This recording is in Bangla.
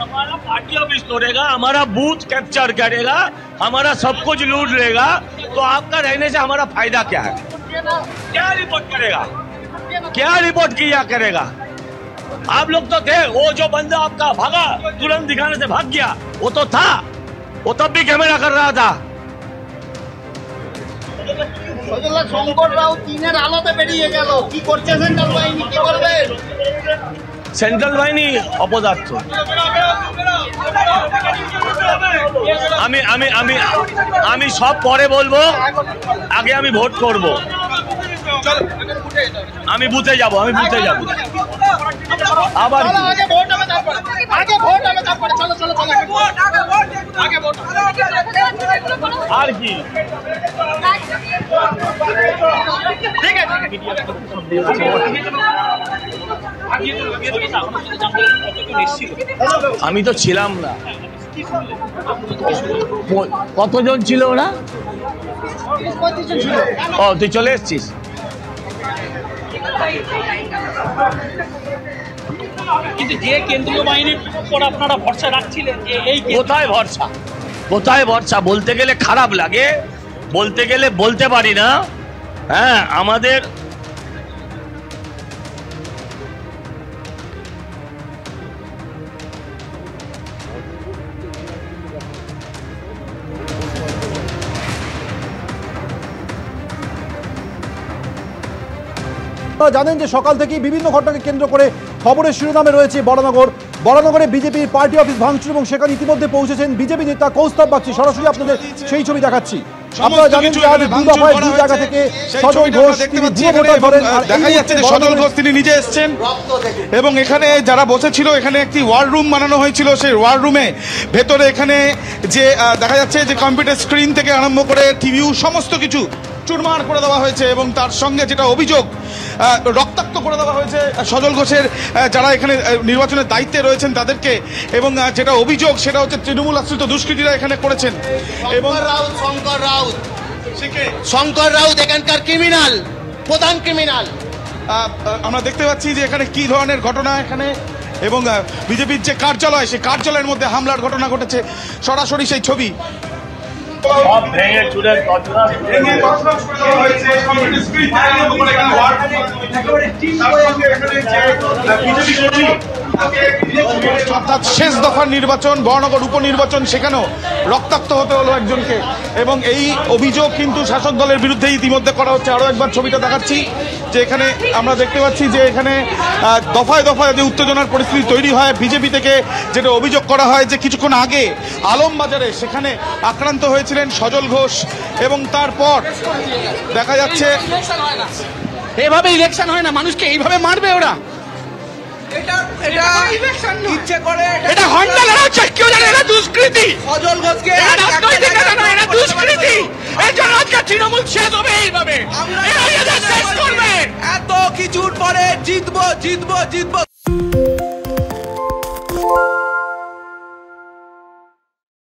हमारा पार्टी ऑफिस तोड़ेगा, हमारा बूथ कैप्चर करेगा, हमारा सब कुछ लूट लेगा, तो आपका रहने से हमारा फायदा क्या है? क्या रिपोर्ट करेगा? क्या रिपोर्ट किया करेगा? आप लोग तो थे, वो जो बंदा आपका भागा तुरंत दिखाने से भाग गया, वो तो था, वो तब भी कैमरा कर रहा था। শঙ্কর রাও তিনের আলোতে বেরিয়ে গেল, কি করছে সেন্ট্রাল বাহিনী, কি করবে? সেন্ট্রাল বাহিনী অপদার্থ। আমি আমি আমি আমি সব পরে বলবো, আগে আমি ভোট করব। আমি বুথে যাব, আমি বুথে যাব। আবার আগে ভোট হবে তারপরে, আগে ভোট হবে তারপরে, চলো চলো চলো আগে ভোট। আর কি ঠিক আছে, আমি তো ছিলাম না। কতজন ছিল ওরা? ও, তুই চলে এসছিস? কিন্তু যে কেন্দ্রীয় বাহিনীর উপর আপনারা ভরসা রাখছিলেন, যে এই কোথায় ভরসা, কোথায় ভরসা? বলতে গেলে খারাপ লাগে, বলতে গেলে বলতে পারি না। হ্যাঁ, আমাদের জানেন যে সকাল থেকেই বিভিন্ন ঘটনাকে কেন্দ্র করে খবরের শিরোনামে রয়েছে বরানগরে বিজেপির পার্টি অফিস ভাঙচুর, এবং সেখানে ইতিমধ্যে পৌঁছেছেন বিজেপি নেতা কৌস্তব বাগচি। সরাসরি আপনাদের সেই ছবি দেখাচ্ছি। আপনারা জানেন যে আজ দুই দফায় দুই জায়গা থেকে সজল ঘোষ তিনি দেখা যাচ্ছে যে সজল ঘোষ তিনি নিজে এসেছেন, এবং এখানে যারা বসেছিল এখানে একটি ওয়ার রুম বানানো হয়েছিল। সেই ওয়ার রুমে ভেতরে এখানে যে দেখা যাচ্ছে যে কম্পিউটার স্ক্রিন থেকে আরম্ভ করে টিভিও সমস্ত কিছু চুরমার করে দেওয়া হয়েছে, এবং তার সঙ্গে যেটা অভিযোগ রক্তাক্ত করে দেওয়া হয়েছে সজল ঘোষের যারা এখানে নির্বাচনের দায়িত্বে রয়েছেন তাদেরকে, এবং যেটা অভিযোগ সেটা হচ্ছে তৃণমূল আশ্রিত দুষ্কৃতীরা এখানে করেছেন। এবং শঙ্কর রাউত এখানকার ক্রিমিনাল, প্রধান ক্রিমিনাল। আমরা দেখতে পাচ্ছি যে এখানে কি ধরনের ঘটনা এখানে, এবং বিজেপির যে কার্যালয় সেই কার্যালয়ের মধ্যে হামলার ঘটনা ঘটেছে। সরাসরি সেই ছবি সব ভেঙে চুরে অর্থাৎ শেষ দফার নির্বাচন, বরানগর উপনির্বাচন, সেখানেও রক্তাক্ত হতে হলো একজনকে, এবং এই অভিযোগ কিন্তু শাসক দলের বিরুদ্ধে ইতিমধ্যে করা হচ্ছে। আরও একবার ছবিটা দেখাচ্ছি যে এখানে আমরা দেখতে পাচ্ছি যে এখানে দফায় দফায় যে উত্তেজনার পরিস্থিতি তৈরি হয়। বিজেপি থেকে যেটা অভিযোগ করা হয় যে কিছুক্ষণ আগে আলমবাজারে সেখানে আক্রান্ত হয়েছিলেন সজল ঘোষ, এবং তারপর দেখা যাচ্ছে এভাবে ইলেকশন হয় না, মানুষকে এইভাবে মারবে ওরা। এটা হন্ডা লড়াচ্ছে, কেউ জানে এটা দুষ্কৃতি। সজল ঘোষকে দুষ্কৃতি, এর জন্য আজকে তৃণমূল শেষ হবে এইভাবে। এত কিছুর পরে জিতবো জিতবো জিতবো।